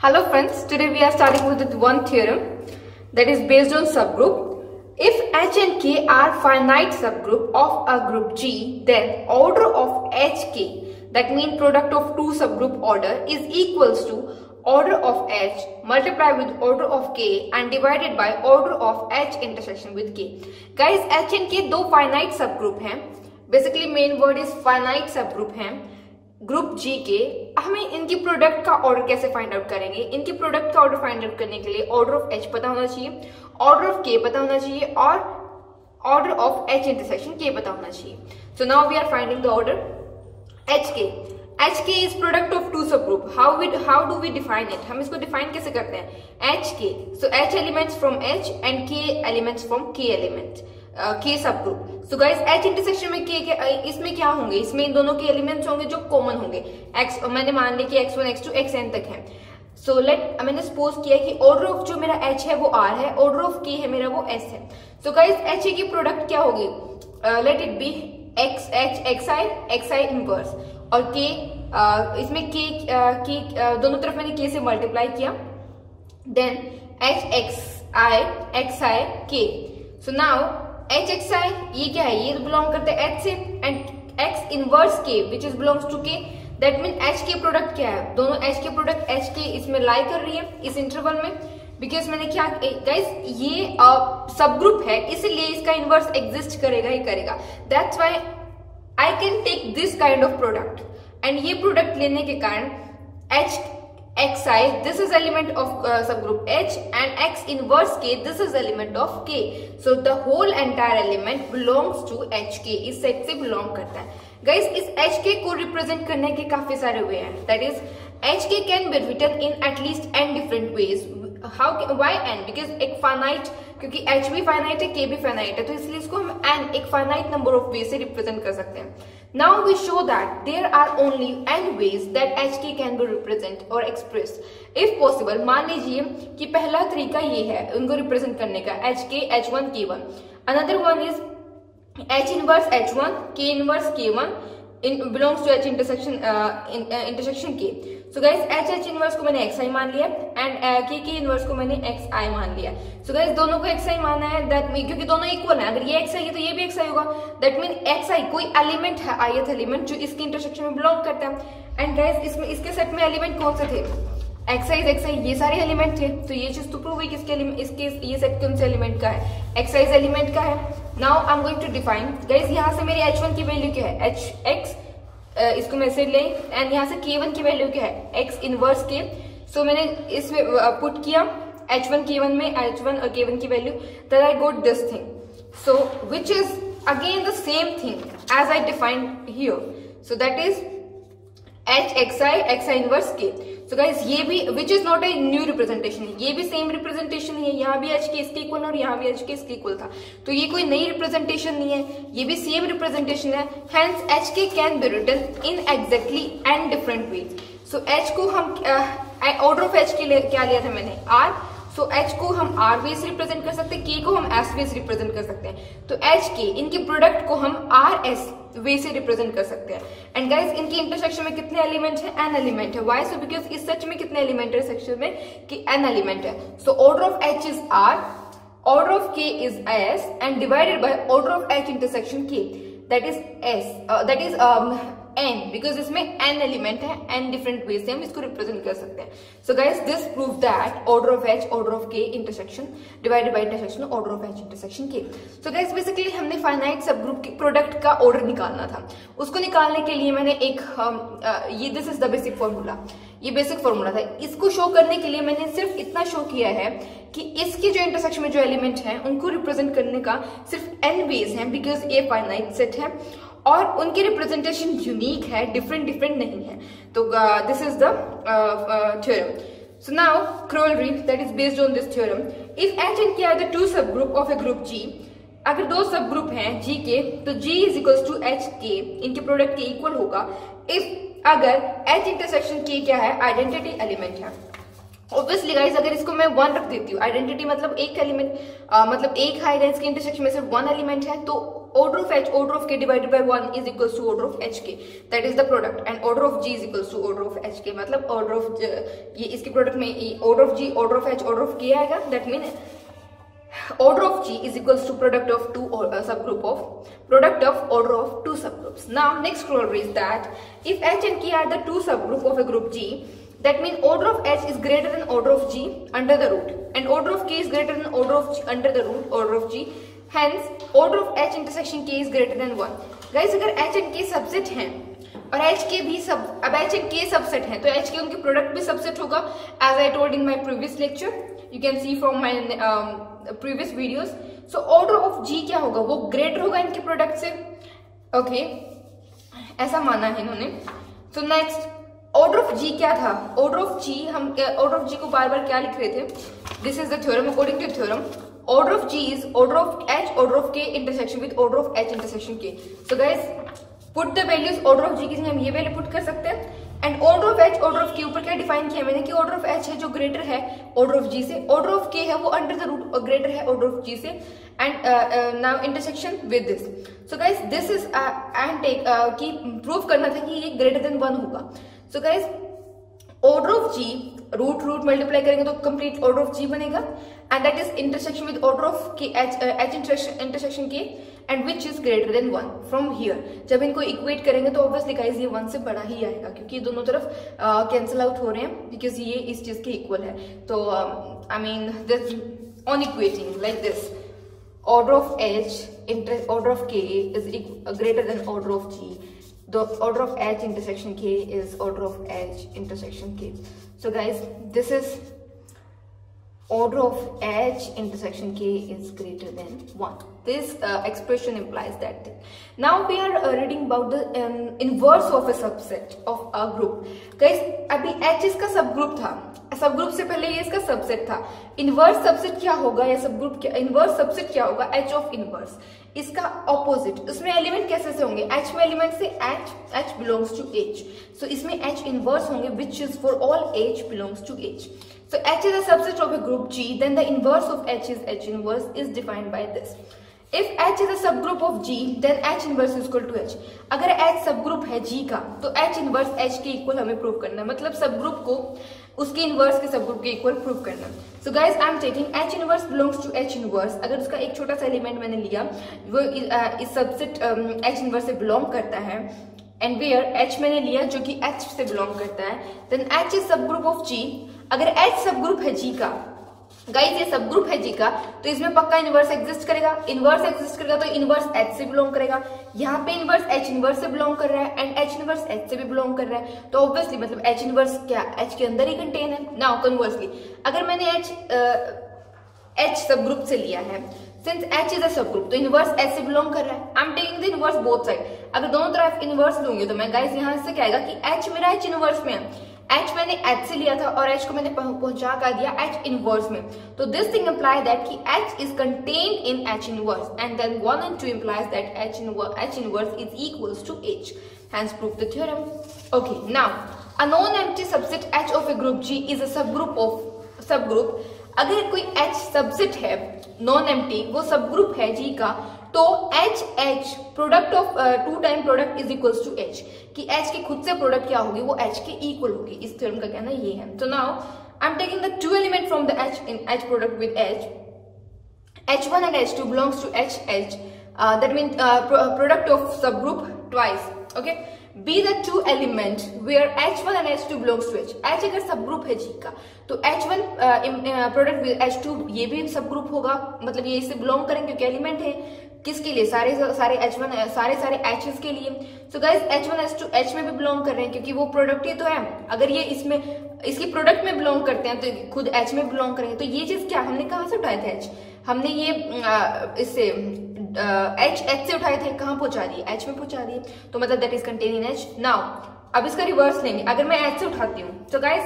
Hello friends, today we are starting with one theorem that is based on subgroup. If H and K are finite subgroup of a group G, then order of HK, that means product of two subgroup order, is equals to order of H multiplied with order of K and divided by order of H intersection with K. Guys, H and K दो finite subgroup हैं. Basically main word is finite subgroup हैं. Group जी के हमें इनकी product का order कैसे find out करेंगे? इनकी प्रोडक्ट का ऑर्डर फाइंड आउट करने के लिए ऑर्डर ऑफ एच पता होना चाहिए, ऑर्डर ऑफ के पता होना चाहिए और ऑर्डर ऑफ एच इंटरसेक्शन के पता होना चाहिए. So now we are finding the order H K. H K is product of two subgroup. How do we define it? हम इसको डिफाइन कैसे करते हैं? H K, so H elements from H and K elements from K element, K subgroup. So guys H intersection में K इसमें क्या होंगे? इसमें इन दोनों के एलिमेंट्स होंगे जो कॉमन होंगे. एक्स मैंने मान लिया कि x1 x2 xn तक है. सो मैंने सपोज किया कि ऑर्डर ऑफ जो मेरा h है वो r है, ऑर्डर ऑफ k है मेरा वो s है. सो गाइस h की प्रोडक्ट क्या होगी? Let it be xi inverse और k, इसमें k दोनों तरफ मैंने k से मल्टीप्लाई किया, then xi k. So now HXI ये क्या है? ये बिलोंग करते हैं H से, and X inverse K which is belongs to K. That mean H K product क्या है? दोनों H के प्रोडक्ट H के इसमें लाई कर रही है इस इंटरवल में, बिकॉज मैंने क्या गाइस ये सब ग्रुप है इसलिए इसका इनवर्स एग्जिस्ट करेगा ही करेगा. That's why I can take this kind of product, and ये प्रोडक्ट लेने के कारण HXI this is element of subgroup H and X inverse K this is element of K. So the whole entire element belongs to HK. इस set से belong करता है. Guys इस HK को रिप्रेजेंट करने के काफी सारे वे हैं. That is HK can be written in at least n different ways. Why n? Because एक finite, क्योंकि H भी finite है, K भी finite है, तो इसलिए इसको हम n एक finite number of ways से रिप्रेजेंट कर सकते हैं. Now we show that there are only n ways that HK can be represented or expressed. If possible, मान लीजिए कि पहला तरीका ये है उनको रिप्रेजेंट करने का, HK H1 K1. Another one is H inverse H1 K inverse K1 belongs to H intersection K. So guys H inverse को मैंने xi मान लिया एंड K inverse को मैंने xi मान लिया. So guys दोनों को xi माना है, दैट मीन क्योंकि दोनों इक्वल है, अगर ये xi है तो ये भी xi होगा. दैट मीन xi कोई एलिमेंट है, ith एलिमेंट जो इसके इंटरसेक्शन में बिलोंग करता है. एंड गाइस इसमें इसके सेट में एलिमेंट कौन से थे? xi ये सारे एलिमेंट थे. तो ये चीज तो प्रूव हुई किसके इसके ये सेट कौन से एलिमेंट का है? xi एलिमेंट का है. Now I am going to define. Guys यहाँ से मेरी h1 की वैल्यू क्या है? hx, इसको मैं से ले, एंड यहाँ से k1 की वैल्यू क्या है? x inverse k. सो मैंने इसमें पुट किया h1 k1 में h1 और k1 की value, that I got this thing. So which is again the same thing as I defined here. So that is xi inverse k. So guys ये भी which is not a new representation, ये भी same representation है. यहाँ भी h के इसके equal और यहाँ भी h के इसके इक्वल था, तो ये कोई नई रिप्रेजेंटेशन नहीं है, ये भी सेम रिप्रेजेंटेशन है. Hence hk can be written in exactly n different ways. So h को हम ऑर्डर ऑफ h के लिए क्या लिया था मैंने? r. सो h को हम r बेस रिप्रेजेंट कर सकते हैं, k को हम s बेस रिप्रेजेंट कर सकते हैं. तो h k इनकी प्रोडक्ट को हम r s वे से रिप्रेजेंट कर सकते हैं. एंड गाइस इनकी इंटरसेक्शन में कितने एलिमेंट है? n एलिमेंट है. व्हाई? सो बिकॉज इस सच में कितने एलिमेंट है सेक्शन में? कि n एलिमेंट है. So order of h is r, order of k is s and divided by order of h intersection k, that is s, that is n, because इसमें n element है, n different way से हम इसको represent कर सकते हैं. सो guys this prove that order of h order of k intersection divided by intersection order of h intersection k. So guys basically हमने finite सब ग्रुप की प्रोडक्ट का ऑर्डर निकालना था. उसको निकालने के लिए मैंने एक ये this is the basic formula, ये बेसिक फॉर्मूला था. इसको शो करने के लिए मैंने सिर्फ इतना शो किया है कि इसकी जो इंटरसेक्शन में जो एलिमेंट है उनको रिप्रेजेंट करने का सिर्फ n वेज है, बिकॉज ये फाइनाइट सेट है और उनकी रिप्रेजेंटेशन यूनिक है, डिफरेंट नहीं है. तो this is the theorem. So now corollary that is based on this theorem. If H and K are the two subgroup of a group G, अगर दो सब ग्रुप हैं G के, तो G is equals to HK, इनके product के equal होगा. If अगर H इंटरसेक्शन K क्या है? आइडेंटिटी एलिमेंट है. ऑब्वियसली गाइस अगर इसको मैं 1 रख देती हूँ, आइडेंटिटी मतलब एक एलिमेंट, मतलब एक आएगा, इसके इंटरसेक्शन में सिर्फ 1 एलिमेंट है, तो order of H order of K divided by 1 is equals to order of HK, that is the product, and order of G is equals to order of HK, मतलब order of ये इसके product में order of G, order of H, order of K आएगा, that means order of G is equals to product of two subgroup of product of order of two subgroups. Now next corollary is that if H and K are the two subgroup of a group G, that means order of H is greater than order of G under the root, and order of K is greater than order of G under the root order of G. Hence, order of H intersection K is greater than 1. Guys, अगर H and K subset हैं और H K भी अब H and K subset हैं, तो H K उनकी product भी subset होगा. As I told in my previous lecture, you can see from my previous videos. So order of G क्या होगा, वो ग्रेटर होगा इनके प्रोडक्ट से. ओके, ऐसा माना है इन्होंने. So next, order of G क्या था? Order of G, हम order of G को बार बार क्या लिख रहे थे? This is the theorem. According to theorem, order of G is order of H, order of K intersection with order of H intersection K. So guys, put the values order of G की जगह हम ये value put कर सकते हैं, and order of H, order of K ऊपर क्या define किया मैंने कि order of H है जो ग्रेटर है order of G से, order of K है वो अंडर द रूट और ग्रेटर है order of G से, and now intersection with this. So guys this is and take कि प्रूव करना था कि ये ग्रेटर देन 1 होगा. So guys order of G root multiply करेंगे तो कंप्लीट order of G बनेगा, and that is intersection with order of K, H intersection K, and which is greater than 1 from here. जब इनको equate करेंगे तो obviously guys ये 1 से बड़ा ही आएगा, क्योंकि दोनों तरफ कैंसिल आउट हो रहे हैं, बिकॉज ये इस चीज के इक्वल है. तो I mean this on equating like this, order of H order of K is greater than order of G. The order of H intersection K is order of H intersection K. So guys, this is order of H intersection K is greater than 1. This expression implies that thing. Now we are reading about the inverse of a subset of a group. Guys, अभी H इसका subgroup था, subgroup से पहले ये इसका subset था. Inverse subset क्या होगा या सबग्रुप क्या, इनवर्स सबसेट क्या होगा? H ऑफ इनवर्स, इसका ऑपोजिट. उसमें एलिमेंट कैसे से होंगे? H में एलिमेंट से H belongs to H. So इसमें H इनवर्स होंगे which is for all H belongs to H. So H is a subset of a group G, then the inverse of H is H inverse is defined by this. If H is a subgroup of G, then H inverse is equal to H. अगर H subgroup है G का, तो H inverse H के equal हमें prove करना है, मतलब subgroup को उसके इनवर्स के सबग्रुप के इक्वल प्रूव करना. So guys I am taking H inverse belongs to H inverse. अगर उसका एक छोटा सा एलिमेंट मैंने लिया, वो इस सबसेट H इनवर्स से बिलोंग करता है, एंड वेयर H मैंने लिया जो कि H से बिलोंग करता है, then H is subgroup of G. अगर H सबग्रुप है G का, गाइस ये सबग्रुप है G का, तो इसमें पक्का इनवर्स एग्जिस्ट करेगा. इनवर्स एग्जिस्ट करेगा तो इनवर्स H से बिलोंग करेगा. यहाँ पे इनवर्स H इनवर्स से बिलोंग कर रहा है, एंड H इनवर्स H से भी बिलोंग कर रहा है, तो ऑब्वियसली मतलब H इनवर्स क्या H के अंदर ही कंटेन है. नाउ कन्वर्सली अगर मैंने H सबग्रुप से लिया है, since H is a subgroup, तो इनवर्स H से बिलोंग कर रहा है. आई am taking the inverse both side. अगर दोनों तरफ इनवर्स लूंगी तो मैं गाइस यहाँ से क्या आएगा कि H मेरा H इनवर्स में है, H मैंने H से लिया था और H को मैंने पहुंचा कर दिया H इनवर्स में. तो दिस थिंग इम्प्लाई दैट कि H is contained in H inverse, and then 1 and 2 implies that H inverse is equals to H. Hence prove the theorem. Okay, now a non-empty subset H of a group G is a subgroup. अगर कोई H subset है non empty, वो subgroup है G का, तो H product of 2 time product is equals to H, कि H की खुद से प्रोडक्ट क्या होगी, वो H के इक्वल होगी. इस थ्योरम का कहना ये है. तो now I am taking the 2 element from the H in H product with H. H1 and H2 belongs to H. That means product of subgroup twice. Okay. Be the 2 element where H1 and H2 belongs to H. H अगर subgroup है G का, तो H1 product with H2 ये भी subgroup होगा, मतलब ये इससे बिलोंग करेंगे क्योंकि एलिमेंट है किसके लिए, सारे H1 सारे H's के लिए. So guys H1 H2 H में भी बिलोंग कर रहे हैं क्योंकि वो प्रोडक्ट ही तो है. अगर ये इसमें इसकी प्रोडक्ट में बिलोंग करते हैं तो खुद H में बिलोंग करेंगे. तो ये चीज क्या हमने कहाँ से उठाए थे H, हमने ये इससे H से उठाए थे, कहाँ पहुंचा दिए, H में पहुंचा दिए, तो मतलब that is contain in H. Now अब इसका रिवर्स लेंगे. अगर मैं H से उठाती हूँ तो guys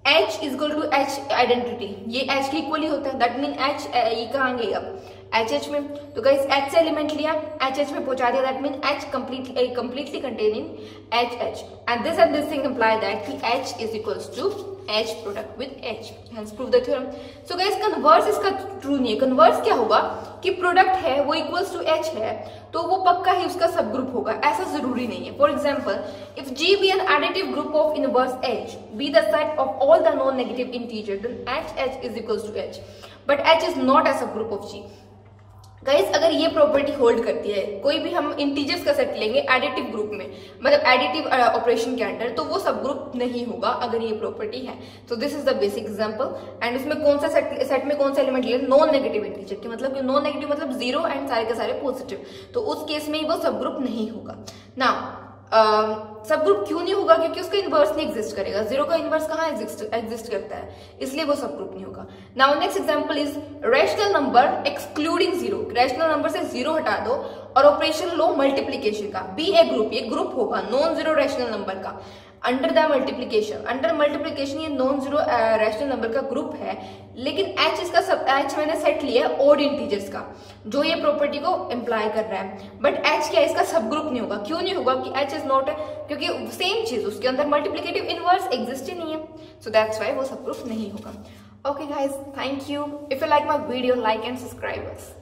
H is equal to H identity, ये H के इक्वल ही होता है. दैट मीन H ये कहाँ गएगा H में. तो गाइस H से एलिमेंट लिया, H में पहुंचा दिया, that mean H completely contain in H. And this thing imply that कि H is equals to H product with H, hence prove the theorem. So guys converse इसका true नहीं है। Converse क्या होगा कि प्रोडक्ट है वो इक्वल्स टू H है तो वो पक्का ही उसका सब ग्रुप होगा, ऐसा जरूरी नहीं है। For example if G be an additive group of inverse H be the set of all the non-negative integers then H is equals to H, but H is not a subgroup of G। Guys अगर ये property hold करती है, कोई भी हम integers का set लेंगे additive group में, मतलब एडिटिव ऑपरेशन के अंडर, तो वो सब ग्रुप नहीं होगा अगर ये प्रॉपर्टी है। तो this is the basic example. And उसमें कौन सा सेट में कौन सा एलिमेंट ले, नॉन नेगेटिव इंटीजर के, मतलब नॉन नेगेटिव मतलब 0 एंड सारे के सारे पॉजिटिव, तो उस केस में वो सब ग्रुप नहीं होगा। नाउ सब ग्रुप क्यों नहीं होगा, क्योंकि उसका इनवर्स नहीं एग्जिस्ट करेगा। 0 का इनवर्स कहाँ एग्जिस्ट करता है, इसलिए वो सब ग्रुप नहीं होगा। Now next example is rational number excluding 0। Rational number से 0 हटा दो और ऑपरेशन लो मल्टीप्लीकेशन का, बी ए ग्रुप, ये ग्रुप होगा नॉन जीरो रैशनल नंबर का under the multiplication. Under multiplication ये नॉन जीरो रैशनल नंबर का ग्रुप है, लेकिन H इसका सब H मैंने सेट लिया है ऑड इंटीजर्स का, जो ये प्रॉपर्टी को इम्प्लाई कर रहा है। बट H क्या इसका सब ग्रुप नहीं होगा। क्यों नहीं होगा कि H इज नॉट, क्योंकि सेम चीज उसके अंदर मल्टीप्लिकेटिव इनवर्स एग्जिस्ट ही नहीं है, सो दैट्स व्हाई वो सब ग्रुप नहीं होगा। Okay guys, thank you. If you like my video, like and subscribe us.